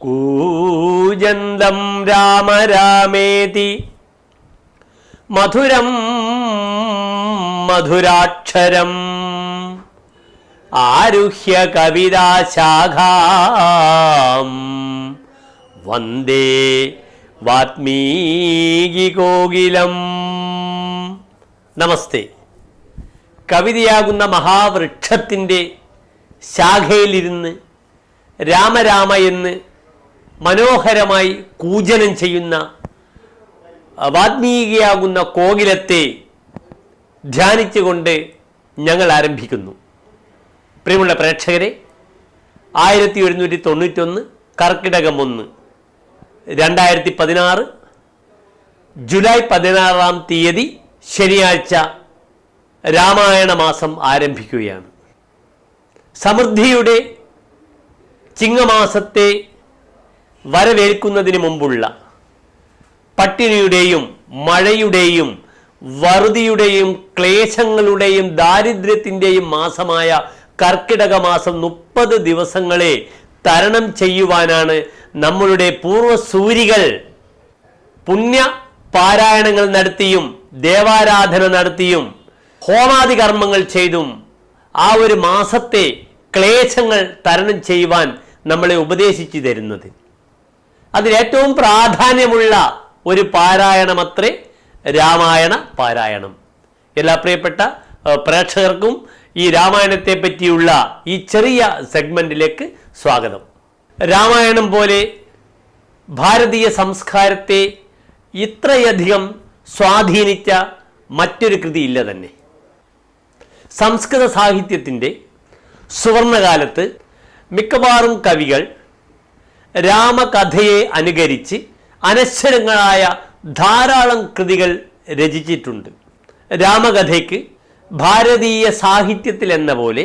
കൂജന്തം രാമ രാമേതി മധുരം മധുരാക്ഷരം ആരുഹ്യ കവിതാശാഖാം വന്ദേ വാത്മീകികോകിലം. നമസ്തേ. കവിതയാകുന്ന മഹാവൃക്ഷത്തിൻ്റെ ശാഖയിലിരുന്ന് രാമരാമ എന്ന് മനോഹരമായി കൂജനം ചെയ്യുന്ന വാത്മീകിയാകുന്ന കോകിലത്തെ ധ്യാനിച്ചുകൊണ്ട് ഞങ്ങൾ ആരംഭിക്കുന്നു. പ്രിയമുള്ള പ്രേക്ഷകരെ, 1791 കർക്കിടകം 1 2016 ജൂലൈ 16-ാം തീയതി ശനിയാഴ്ച രാമായണ മാസം ആരംഭിക്കുകയാണ്. സമൃദ്ധിയുടെ ചിങ്ങമാസത്തെ വരവേൽക്കുന്നതിന് മുമ്പുള്ള പട്ടിണിയുടെയും മഴയുടെയും വറുതിയുടെയും ക്ലേശങ്ങളുടെയും ദാരിദ്ര്യത്തിൻ്റെയും മാസമായ കർക്കിടക മാസം 30 ദിവസങ്ങളെ തരണം ചെയ്യുവാനാണ് നമ്മളുടെ പൂർവ്വസൂരികൾ പുണ്യ പാരായണങ്ങൾ നടത്തിയും ദേവാരാധന നടത്തിയും ഹോമാദി കർമ്മങ്ങൾ ചെയ്തും ആ ഒരു മാസത്തെ ക്ലേശങ്ങൾ തരണം ചെയ്യുവാൻ നമ്മളെ ഉപദേശിച്ചു തരുന്നത്. അതിലേറ്റവും പ്രാധാന്യമുള്ള ഒരു പാരായണമത്രേ രാമായണ പാരായണം. എല്ലാ പ്രിയപ്പെട്ട പ്രേക്ഷകർക്കും ഈ രാമായണത്തെ പറ്റിയുള്ള ഈ ചെറിയ സെഗ്മെന്റിലേക്ക് സ്വാഗതം. രാമായണം പോലെ ഭാരതീയ സംസ്കാരത്തെ ഇത്രയധികം സ്വാധീനിച്ച മറ്റൊരു കൃതിയില്ല തന്നെ. സംസ്കൃത സാഹിത്യത്തിൻ്റെ സുവർണകാലത്ത് മിക്കവാറും കവികൾ രാമകഥയെ അനുകരിച്ച് അനശ്വരങ്ങളായ ധാരാളം കൃതികൾ രചിച്ചിട്ടുണ്ട്. രാമകഥയ്ക്ക് ഭാരതീയ സാഹിത്യത്തിൽ എന്ന പോലെ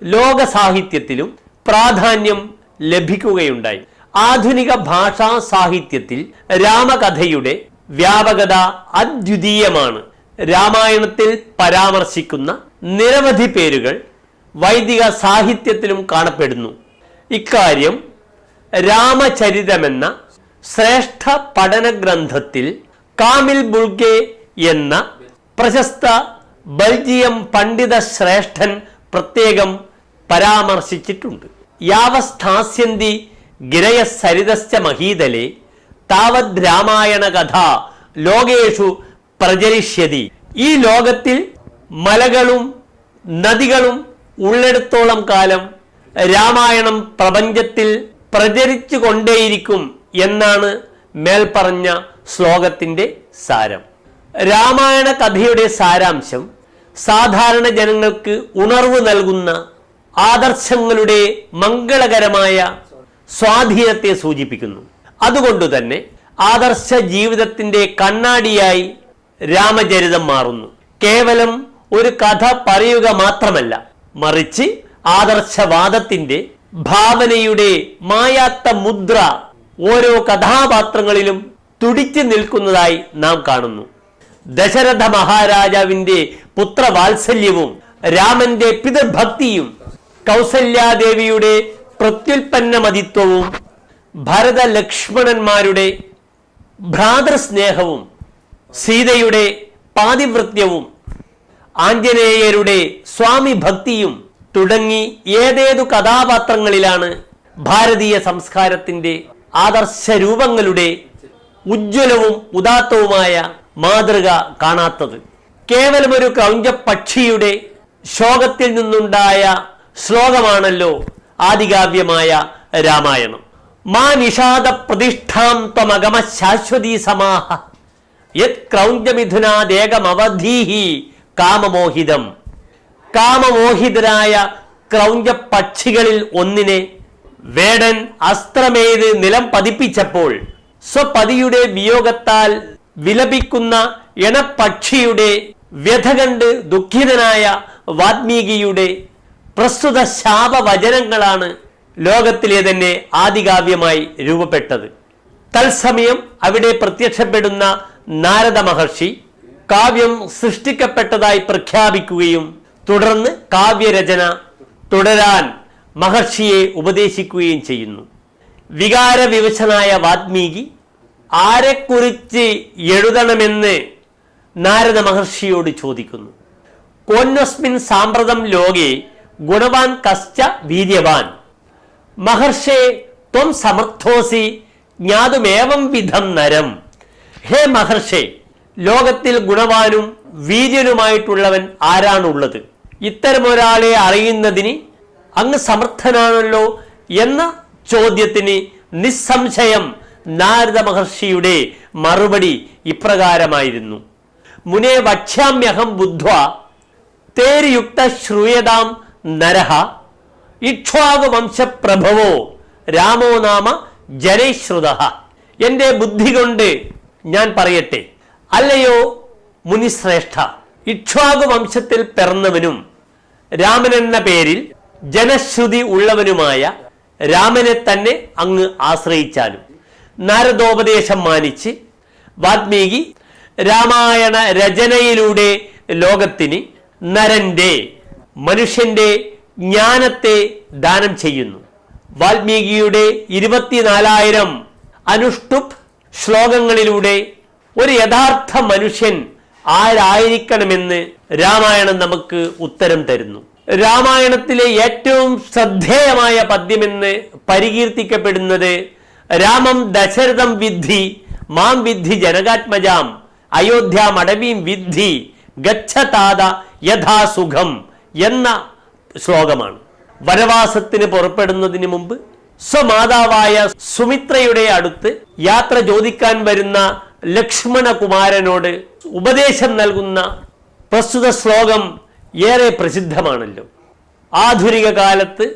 ലോക സാഹിത്യത്തിലും പ്രാധാന്യം ലഭിക്കുകയുണ്ടായി. ആധുനിക ഭാഷാ സാഹിത്യത്തിൽ രാമകഥയുടെ വ്യാപകത അദ്വിതീയമാണ്. രാമായണത്തിൽ പരാമർശിക്കുന്ന നിരവധി പേരുകൾ വൈദിക സാഹിത്യത്തിലും കാണപ്പെടുന്നു. ഇക്കാര്യം രാമചരിതമെന്ന ശ്രേഷ്ഠ പഠന ഗ്രന്ഥത്തിൽ കാമിൽ ബുൾഗെ എന്ന പ്രശസ്ത ബൽജിയം പണ്ഡിത ശ്രേഷ്ഠൻ പ്രത്യേകം പരാമർശിച്ചിട്ടുണ്ട്. യാവസ്ഥാസ്യന്തി ഗിരയ സരിതശ്ച മഹീതലേ താവത് രാമായണ കഥ ലോകേഷു പ്രചരിഷ്യതി. ഈ ലോകത്തിൽ മലകളും നദികളും ഉള്ളിടത്തോളം കാലം രാമായണം പ്രപഞ്ചത്തിൽ പ്രചരിച്ചു കൊണ്ടേയിരിക്കും എന്നാണ് മേൽപ്പറഞ്ഞ ശ്ലോകത്തിൻ്റെ സാരം. രാമായണ കഥയുടെ സാരാംശം സാധാരണ ജനങ്ങൾക്ക് ഉണർവ് നൽകുന്ന ആദർശങ്ങളുടെ മംഗളകരമായ സ്വാധീനത്തെ സൂചിപ്പിക്കുന്നു. അതുകൊണ്ട് തന്നെ ആദർശ ജീവിതത്തിൻ്റെ കണ്ണാടിയായി രാമചരിതം മാറുന്നു. കേവലം ഒരു കഥ പറയുക മാത്രമല്ല, മറിച്ച് ആദർശവാദത്തിൻ്റെ ഭാവനയുടെ മായാത്ത മുദ്ര ഓരോ കഥാപാത്രങ്ങളിലും തുടിച്ചു നിൽക്കുന്നതായി നാം കാണുന്നു. ദശരഥ മഹാരാജാവിൻ്റെ പുത്രവാത്സല്യവും രാമന്റെ പിതൃഭക്തിയും കൗസല്യാദേവിയുടെ പ്രത്യുൽപ്പന്നമതിത്വവും ഭരത ലക്ഷ്മണന്മാരുടെ ഭ്രാതൃസ്നേഹവും സീതയുടെ പാതിവൃത്യവും ആഞ്ജനേയരുടെ സ്വാമി ഭക്തിയും തുടങ്ങി ഏതേതു കഥാപാത്രങ്ങളിലാണ് ഭാരതീയ സംസ്കാരത്തിൻ്റെ ആദർശ രൂപങ്ങളുടെ ഉജ്ജ്വലവും ഉദാത്തവുമായ മാതൃക കാണാത്തത്? കേവലം ഒരു ക്രൗഞ്ചപക്ഷിയുടെ ശോകത്തിൽ നിന്നുണ്ടായ ശ്ലോകമാണല്ലോ ആദികാവ്യമായ രാമായണം. മാ നിഷാദ പ്രതിഷ്ഠാം ത്വമഗമ ശാശ്വതീ സമാഹ യത് ക്രൗഞ്ചമിഥുനാദേകമവധീഹി കാമമോഹിതം. കാമമോഹിതരായ ക്രൗഞ്ചപക്ഷികളിൽ ഒന്നിനെ വേടൻ അസ്ത്രമേത് നിലം പതിപ്പിച്ചപ്പോൾ സ്വപതിയുടെ വിയോഗത്താൽ വിലപിക്കുന്ന എണപക്ഷിയുടെ വ്യഥ കണ്ട് ദുഃഖിതനായ വാത്മീകിയുടെ പ്രസ്തുത ശാപവചനങ്ങളാണ് ലോകത്തിലെ തന്നെ ആദികാവ്യമായി രൂപപ്പെട്ടത്. തത്സമയം അവിടെ പ്രത്യക്ഷപ്പെടുന്ന നാരദ മഹർഷി കാവ്യം സൃഷ്ടിക്കപ്പെട്ടതായി പ്രഖ്യാപിക്കുകയും തുടർന്ന് കാവ്യരചന തുടരാൻ മഹർഷിയെ ഉപദേശിക്കുകയും ചെയ്യുന്നു. വികാരവിവശനായ വാൽമീകി ആരെക്കുറിച്ച് എഴുതണമെന്ന് നാരദ മഹർഷിയോട് ചോദിക്കുന്നു. കോന്വസ്മിൻ സാമ്പ്രതം ലോകെ ഗുണവാൻ കശ്ച വീര്യവാൻ മഹർഷേ ത്വം സമർത്ഥോസി ജ്ഞാതുമേവം വിധം നരം. ഹേ മഹർഷേ, ലോകത്തിൽ ഗുണവാനും വീര്യനുമായിട്ടുള്ളവൻ ആരാണുള്ളത്? ഇത്തരമൊരാളെ അറിയുന്നതിന് അങ്ങ് സമർത്ഥനാണല്ലോ എന്ന ചോദ്യത്തിന് നിസ്സംശയം നാരദ മഹർഷിയുടെ മറുപടി ഇപ്രകാരമായിരുന്നു. മുനേ വക്ഷ്യാമ്യഹം ബുദ്ധ്വാ തേര്യുക്ത ശ്രൂയതാം നരഹ ഇക്ഷ്വാകുവംശപ്രഭവോ രാമോ നാമ ജനൈശ്രുത. എൻ്റെ ബുദ്ധി കൊണ്ട് ഞാൻ പറയട്ടെ, അല്ലയോ മുനിശ്രേഷ്ഠ, ഇക്ഷ്വാകു വംശത്തിൽ പിറന്നവനും രാമൻ എന്ന പേരിൽ ജനശ്രുതി ഉള്ളവനുമായ രാമനെ തന്നെ അങ്ങ് ആശ്രയിച്ചാലും. നാരദോപദേശം മാനിച്ച് വാൽമീകി രാമായണ രചനയിലൂടെ ലോകത്തിന് നരന്റെ, മനുഷ്യന്റെ ജ്ഞാനത്തെ ദാനം ചെയ്യുന്നു. വാൽമീകിയുടെ 24,000 അനുഷ്ടുപ് ശ്ലോകങ്ങളിലൂടെ ഒരു യഥാർത്ഥ മനുഷ്യൻ ആരായിരിക്കണമെന്ന് രാമായണം നമുക്ക് ഉത്തരം തരുന്നു. രാമായണത്തിലെ ഏറ്റവും ശ്രദ്ധേയമായ പദ്യമെന്ന് പരികീർത്തിക്കപ്പെടുന്നത് രാമം ദശരഥം വിദ്ധി മാം വിദ്ധി ജനകാത്മജാം അയോധ്യാമടവീം വിദ്ധി ഗച്ഛതാത യഥാസുഖം എന്ന ശ്ലോകമാണ്. വനവാസത്തിന് പുറപ്പെടുന്നതിന് മുമ്പ് സ്വമാതാവായ സുമിത്രയുടെ അടുത്ത് യാത്ര ചോദിക്കാൻ വരുന്ന ലക്ഷ്മണകുമാരനോട് ഉപദേശം നൽകുന്ന പ്രസ്തുത ശ്ലോകം ഏറെ പ്രസിദ്ധമാണല്ലോ. ആധുനിക കാലത്ത്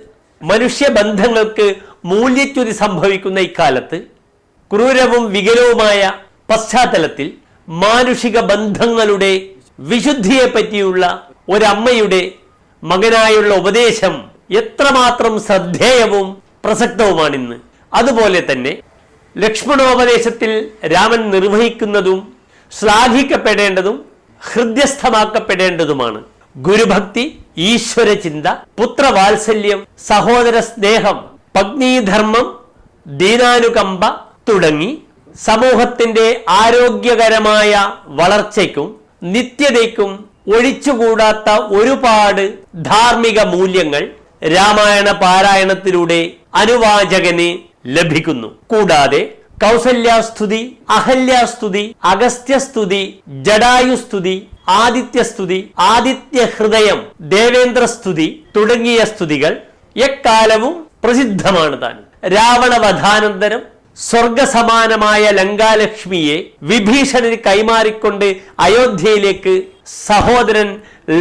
മനുഷ്യബന്ധങ്ങൾക്ക് മൂല്യച്യുതി സംഭവിക്കുന്ന ഇക്കാലത്ത് ക്രൂരവും വികലവുമായ പശ്ചാത്തലത്തിൽ മാനുഷിക ബന്ധങ്ങളുടെ വിശുദ്ധിയെ പറ്റിയുള്ള ഒരമ്മയുടെ മകനായുള്ള ഉപദേശം എത്രമാത്രം ശ്രദ്ധേയവും പ്രസക്തവുമാണിന്ന്. അതുപോലെ തന്നെ ലക്ഷ്മണോപദേശത്തിൽ രാമൻ നിർവഹിക്കുന്നതും ശ്ലാഘിക്കപ്പെടേണ്ടതും ഹൃദ്യസ്ഥമാക്കപ്പെടേണ്ടതുമാണ്. ഗുരുഭക്തി, ഈശ്വരചിന്ത, പുത്രവാത്സല്യം, സഹോദര സ്നേഹം, പത്നീധർമ്മം, ദീനാനുകമ്പ തുടങ്ങി സമൂഹത്തിന്റെ ആരോഗ്യകരമായ വളർച്ചയ്ക്കും നിത്യതയ്ക്കും ഒഴിച്ചുകൂടാത്ത ഒരുപാട് ധാർമ്മിക മൂല്യങ്ങൾ രാമായണ പാരായണത്തിലൂടെ അനുവാചകന് ലഭിക്കുന്നു. കൂടാതെ കൗസല്യാസ്തുതി, അഹല്യാസ്തുതി, അഗസ്ത്യസ്തുതി, ജടായുസ്തുതി, ആദിത്യസ്തുതി, ആദിത്യഹൃദയം, ദേവേന്ദ്രസ്തുതി തുടങ്ങിയ സ്തുതികൾ എക്കാലവും പ്രസിദ്ധമാണ് താൻ. രാവണവധാനന്തരം സ്വർഗസമാനമായ ലങ്കാലക്ഷ്മിയെ വിഭീഷണന് കൈമാറിക്കൊണ്ട് അയോധ്യയിലേക്ക് സഹോദരൻ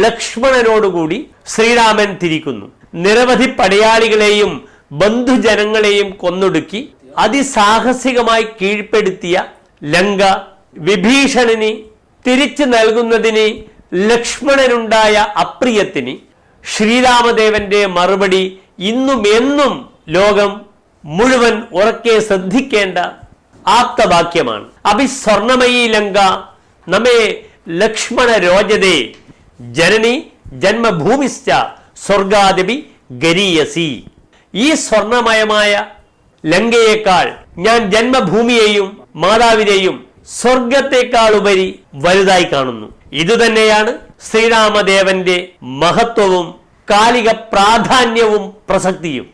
ലക്ഷ്മണനോടുകൂടി ശ്രീരാമൻ തിരിക്കുന്നു. നിരവധി പടയാളികളെയും ബന്ധുജനങ്ങളെയും കൊന്നൊടുക്കി അതിസാഹസികമായി കീഴ്പ്പെടുത്തിയ ലങ്ക വിഭീഷണന് തിരിച്ചു നൽകുന്നതിന് ലക്ഷ്മണനുണ്ടായ അപ്രിയത്തിന് ശ്രീരാമദേവന്റെ മറുപടി ഇന്നും എന്നും ലോകം മുഴുവൻ ഉറക്കെ ശ്രദ്ധിക്കേണ്ട ആപ്തവാക്യമാണ്. അഭിസ്വർണമയീ ലങ്ക നമേ ലക്ഷ്മണ രോചതേ ജനനി ജന്മഭൂമിശ്ച സ്വർഗാദപി ഗരീയസി. ഈ സ്വർണമയമായ ലങ്കയേക്കാൾ ഞാൻ ജന്മഭൂമിയെയും മാതാവിനെയും സ്വർഗത്തെക്കാൾ ഉപരി വലുതായി കാണുന്നു. ഇതുതന്നെയാണ് ശ്രീരാമദേവന്റെ മഹത്വവും കാലിക പ്രാധാന്യവും പ്രസക്തിയും.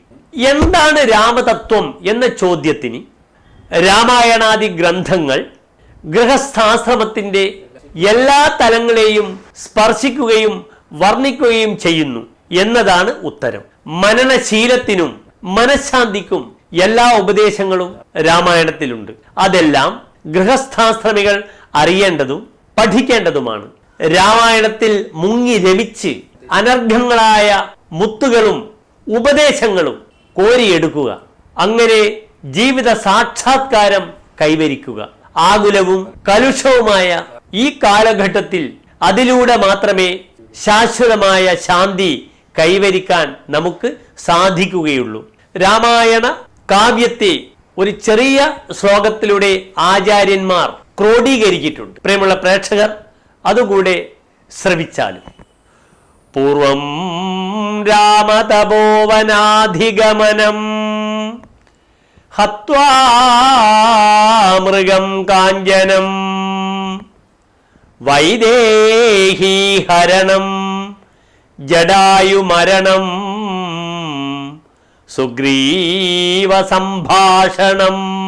എന്താണ് രാമതത്വം എന്ന ചോദ്യത്തിന് രാമായണാദി ഗ്രന്ഥങ്ങൾ ഗൃഹസ്ഥാശ്രമത്തിന്റെ എല്ലാ തലങ്ങളെയും സ്പർശിക്കുകയും വർണ്ണിക്കുകയും ചെയ്യുന്നു എന്നതാണ് ഉത്തരം. മനനശീലത്തിനും മനഃശാന്തിക്കും എല്ലാ ഉപദേശങ്ങളും രാമായണത്തിലുണ്ട്. അതെല്ലാം ഗൃഹസ്ഥാശ്രമികൾ അറിയേണ്ടതും പഠിക്കേണ്ടതുമാണ്. രാമായണത്തിൽ മുങ്ങി രമിച്ച് അനർഘങ്ങളായ മുത്തുകളും ഉപദേശങ്ങളും കോരിയെടുക്കുക. അങ്ങനെ ജീവിത സാക്ഷാത്കാരം കൈവരിക്കുക. ആകുലവും കലുഷവുമായ ഈ കാലഘട്ടത്തിൽ അതിലൂടെ മാത്രമേ ശാശ്വതമായ ശാന്തി കൈവരിക്കാൻ നമുക്ക് സാധിക്കുകയുള്ളൂ. രാമായണ കാവ്യത്തെ ഒരു ചെറിയ ശ്ലോകത്തിലൂടെ ആചാര്യന്മാർ ക്രോഡീകരിച്ചിട്ടുണ്ട്. പ്രിയമുള്ള പ്രേക്ഷകർ അതുകൂടെ ശ്രവിച്ചാലും. പൂർവം രാമതപോവനാധിഗമനം ഹത്വാ മൃഗം കാഞ്ചനം വൈദേഹീ ഹരണം ജടായുമരണം സുഗ്രീവ സംഭാഷണം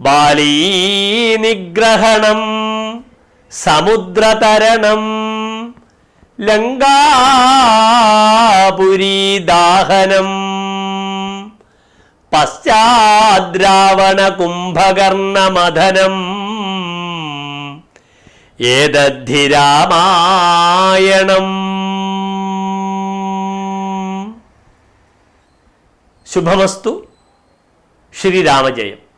ബാലീ നിഗ്രഹണം സമുദ്രതരണം ലങ്കാപുരീ ദാഹനം പശ്ചാദ്രാവണ കുംഭകർണമഥനം ഏതദ്ധി രാമായണം. ശുഭമസ്തു. ശ്രീരാമജയം.